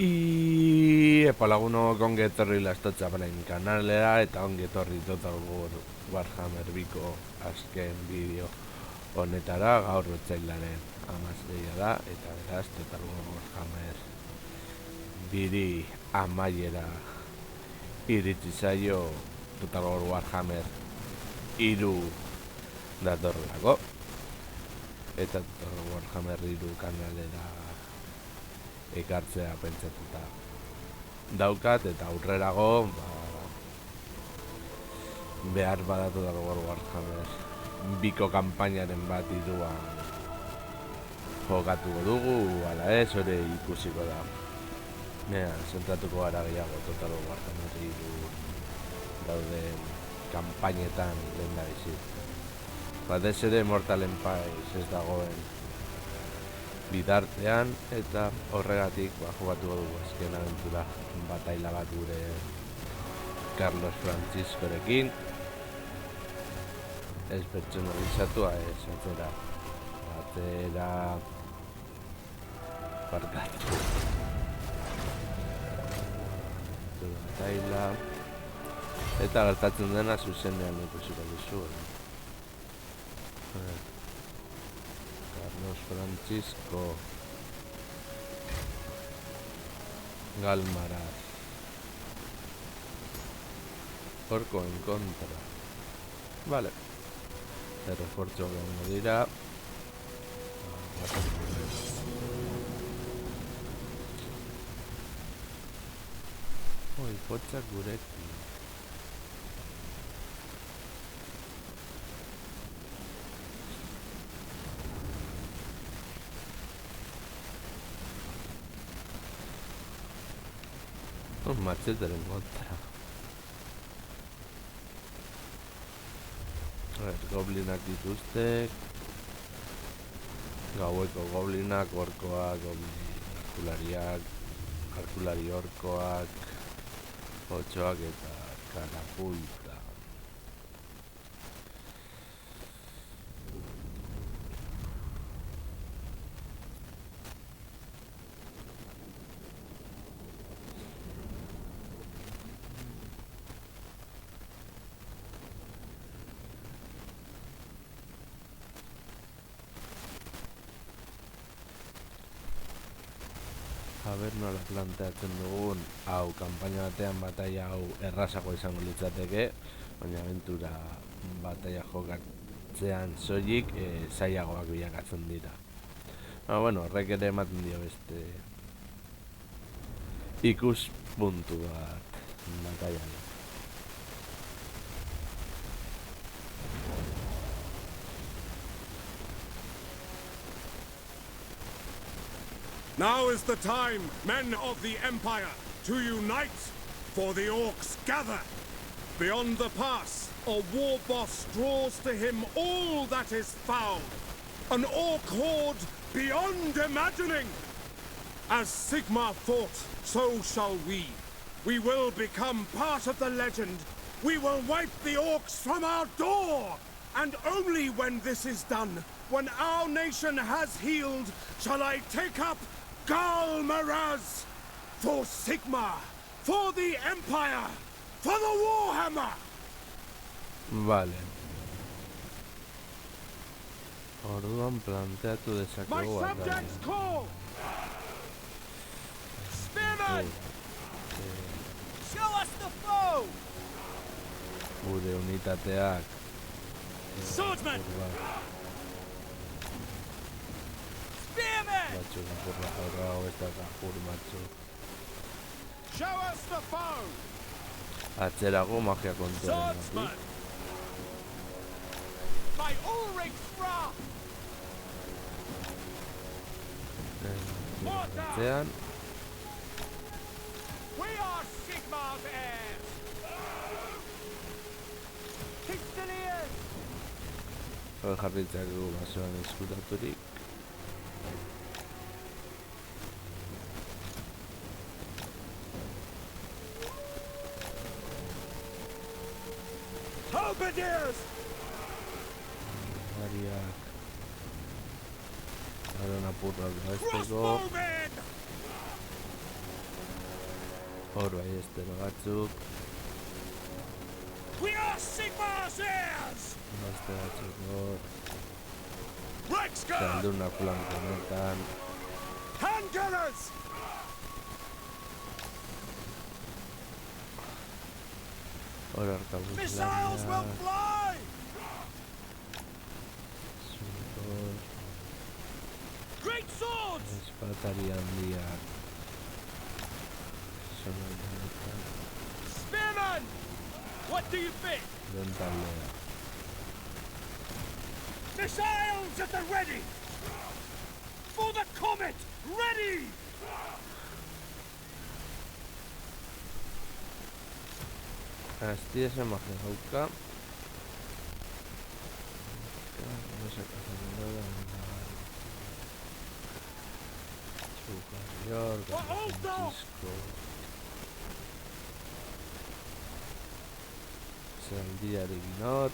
Epa lagunok ongi etorri Lastotxa Prime kanalera eta ongi etorri Total Warhammer biko azken bideo honetara. Gaur otsailaren 16 da eta beraz Total Warhammer biri amaiera iritsi zaio. Total Warhammer 3 datorrelako eta Total Warhammer 3 kanalera ekartzea pentsatuta daukat eta aurrerago behar badatu dago Warhammer biko kanpainaren bat iruan jokatuko dugu, ala ez, hori ikusiko da. Zentratuko gara gehiago Total Warhammer 3 dauden kanpainetan lehendabizi. Batez ere Mortal Empires ez dagoen bidartean eta horregatik jokatuko dugu azken abentura bataila bat gure Carlos Franciscorekin. Ez pertsonalizatua, ez atzera parkatu bataila eta gertatzen dena zuzenean ikusiko duzu. Carlos Francisco Galmaraz Orko en contra. Vale, de refuerzo que me dirá. Uy, pocha Gureki. Un machete en contra. A ver, goblinak dituzte. Gaueko goblinak, orkoak, arkulari orkoak, otxoak eta katapulta. A ber nola planteatzen dugun, hau, kanpaina batean bataia hau errazago izango litzateke, baina abentura bataia jokatzean soilik zailagoak bilakatzen dira. Bueno, horrek ere ematen dio beste ikuspuntu bat bataian. Now is the time, men of the Empire, to unite, for the Orcs gather. Beyond the pass, a war boss draws to him all that is foul. An Orc horde beyond imagining. As Sigmar fought, so shall we. We will become part of the legend. We will wipe the Orcs from our door. And only when this is done, when our nation has healed, shall I take up Galmaraz! For Sigmar! For the Empire! For the Warhammer! Vale. Orduan planteatu dezakegu My subjects call! Spearman! Show us the foe! Gure unitateak Swordsman! Spearman! Batzuk apurra jorrao ez da kapur batzuk. Show us the foe! Atzerago magia kontuaren Swordsman! By Ulrich's wrath! Atzean We are Sigmar's heirs! Pistoliers! hor jarritzak dugu basoan eskutaturik. Halberdiers! Variak Ahora una puta de Crossbowmen! Hor bai estero batzuk. We are Sigmar's heirs! Beste batzuk hor. Reiksguard! Zaldunak flanko honetan. Handgunners! Hor arkabuz Missiles will fly! Hor. Great swords! Espatari handiak. Honetan. Spearmen! What do you think? Den taldea. Missiles at the ready! For the comet! Ready! Asti ese magia hauka. Zaldiarekin hor.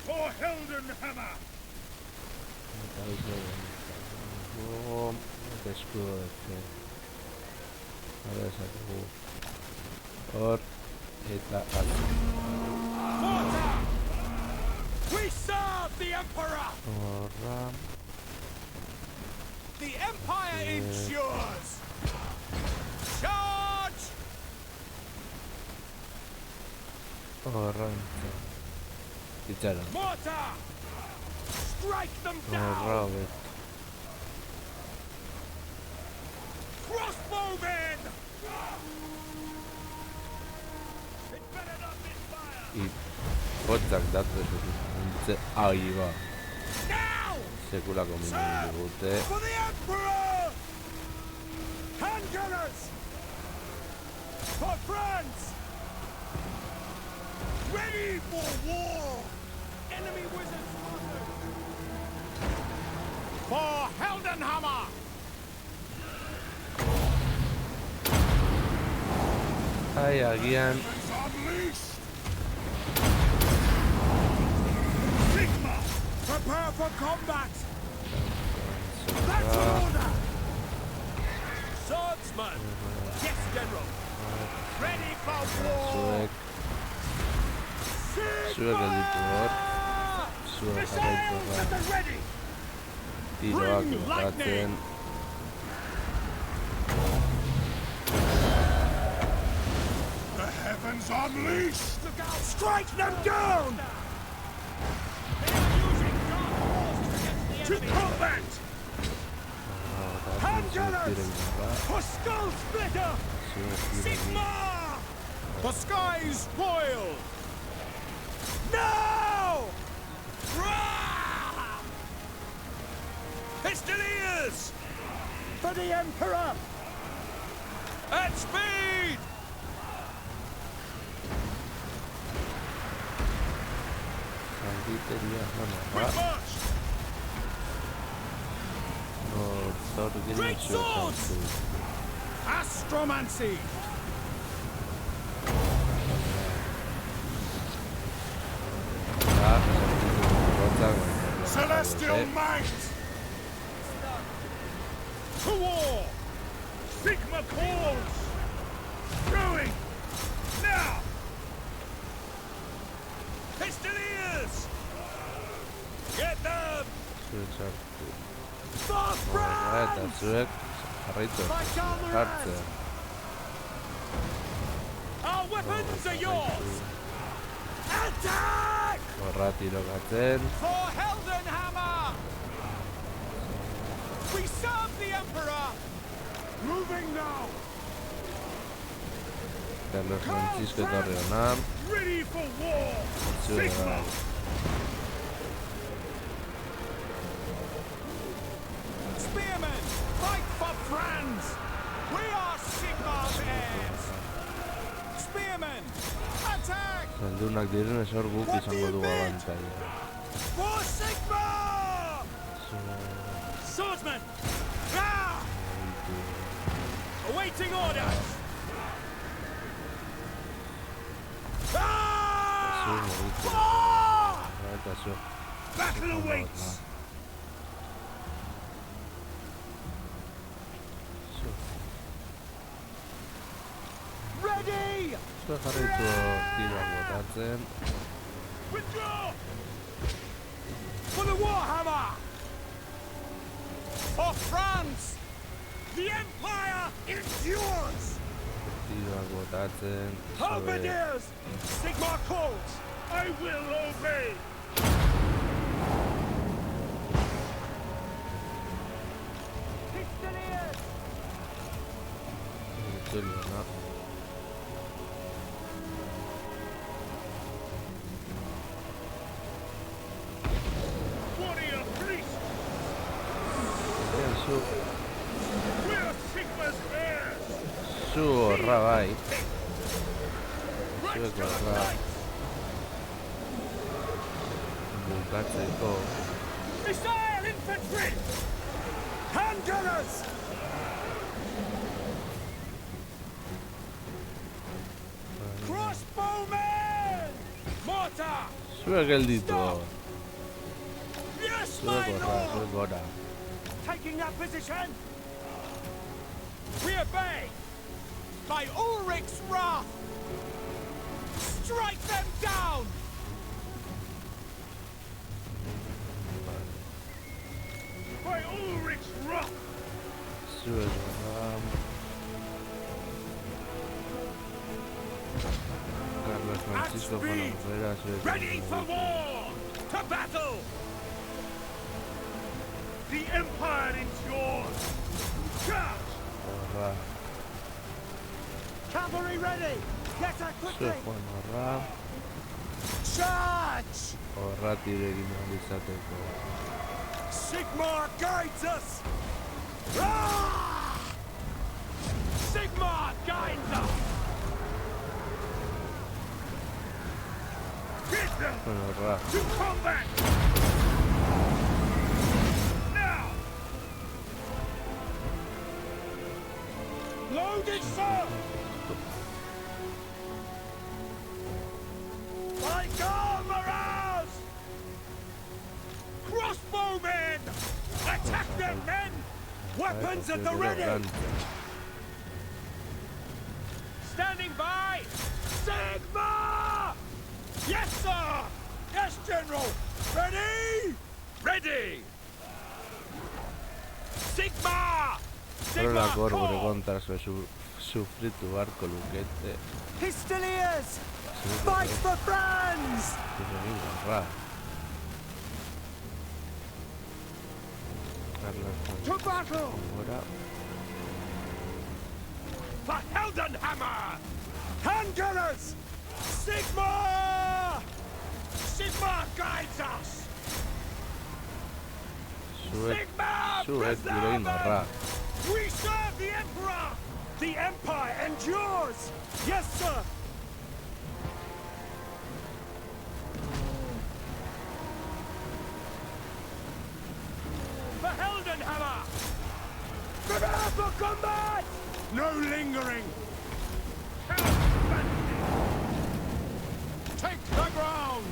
For Heldenhammer! Eta eskudo este. Hora esatugu. Hor. Eta Mortar! We serve the Emperor! horra. The Empire ensures! Charge! Horra entzun. Itxaron. Mortar! Strike them Horra down! hobet. Crossbowmen! It better not misfire! Hotzak datu zuten. Ahi ba. Now! Sekulako minutu digute. For the Emperor! Handgunners! For France! Ready for war! Enemy wizards spotted! For Heldenhammer! Ai, agian. Unleashed! Sigma! Prepare for combat! That's an order! Swordsman! Yes, General! Ready for war! Zuek gelditu hor. Zuek jarraitu Missiles da. at the ready! Tiroak Bring lightning! botatzen. The heavens unleashed! Look out! Strike them down! To combat! Handgunners! For Skull Splitter! Sigma! The skies royal! Now! Rah! Pistoliers! For the Emperor! At speed! Zalditeria Quick jana. march! Hor ginen Great zuek swords! hartu. Astromancy! Celestial might! To war! Sigma calls! Brewing! Now! Pistoliers! Get them! Zuek sartu. For Eta France! zuek jarraitu. Fight on the Jartzen. rest! Our weapons are yours! Attack! Horra tirokatzen. For Heldenhammer! We serve the Emperor! Moving now! Carlos Francisco etorri hona. Ready for war! Zuek Sigma! bai. Spearmen! Fight for France! We are Sigmar's heirs! Spearmen! Attack! Zaldunak direnez hor guk izango dugu abantaila. For Sigma! Swordsman! Ah! Awaiting orders! Ah! Eta zuek. Battle awaits! Zuek jarraitu tiroak botatzen. Withdraw! For the Warhammer! For France! The Empire endures! Tiroak botatzen. Halberdiers! Sigmar calls! I will obey! Pistoliers! Itzulionak. Warrior priest! Zu We're Sigmar's heirs! horra bai. Right Zuek to the horra knights! bukatzeko. Missile infantry! Handgunners! Crossbowmen! Mortar! Zuek gelditu. Yes, Zuek my horra, lord! zuek gora. Taking that position! We obey! By Ulrich's wrath! Strike them down! By Ulrich's wrath! Zuek horra. Carlos Francisco At speed! Panofera, zuek Ready for war! To battle! The Empire endures! Charge! horra. Cavalry ready! Get her quickly! Zuek joan horra. Charge! Horra tirekin izateko. Sigmar guides us! Ah! Sigmar guides us! Get them Horra. to combat! Now! Loaded, sir! Like armorers! Crossbowmen! Attack them, men! Weapons at the ready! Standing by! Sigma! Yes, sir! Yes, General! Ready? Ready! Sigma! Sigma Horrelako gure call! kontra sufritu beharko lukete. Pistoliers! Zuek Fight for France! tirekin horra. Carlos To battle! Gora. For Heldenhammer! Handgunners! Sigma! Sigma guides us! Sigma Zuek tirekin preserve horra. us! We serve the Emperor! The Empire endures! Yes, sir! For Heldenhammer! Prepare for combat! No lingering! Take the ground!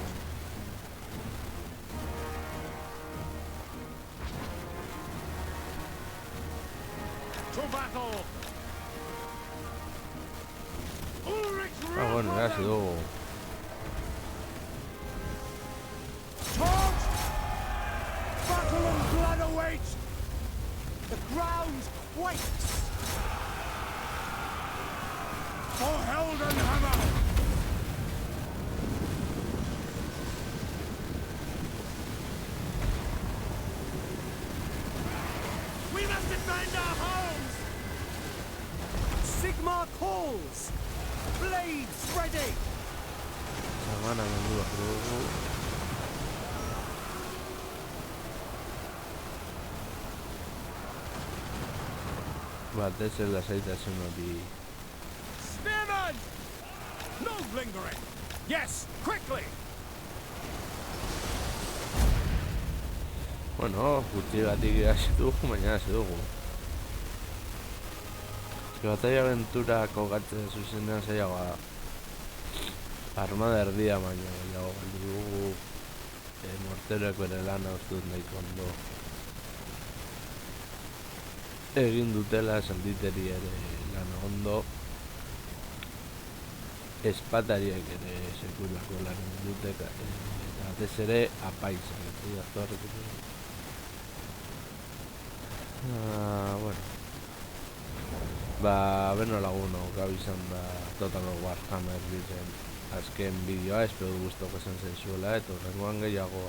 To battle! Ulrich's Bueno, ya Revolution! sido. Charge! Battle and blood awaits! The ground quakes! For Heldenhammer! We must defend our homes! Sigmar calls! Blades ready! Semana menudo juego. Batez ez lasaitasun hori. Spearman! No lingering! Yes, quickly! Bueno, gutxigatik hasi dugu, baina hasi dugu. Batalla aventura kokatzen zuzenean zailagoa da. Armada erdia baina gehiago galdu dugu. Morteroek bere lana uste dut nahiko ondo egin dutela, salditeri ere lana ondo. espatariek ere sekulako lan dute, eta batez ere apaizak, bueno. Beno laguno, gau izan da Total Warhammer bizen azken bideoa, espero guztoko esan zenzuela, eta horrengoan gehiago,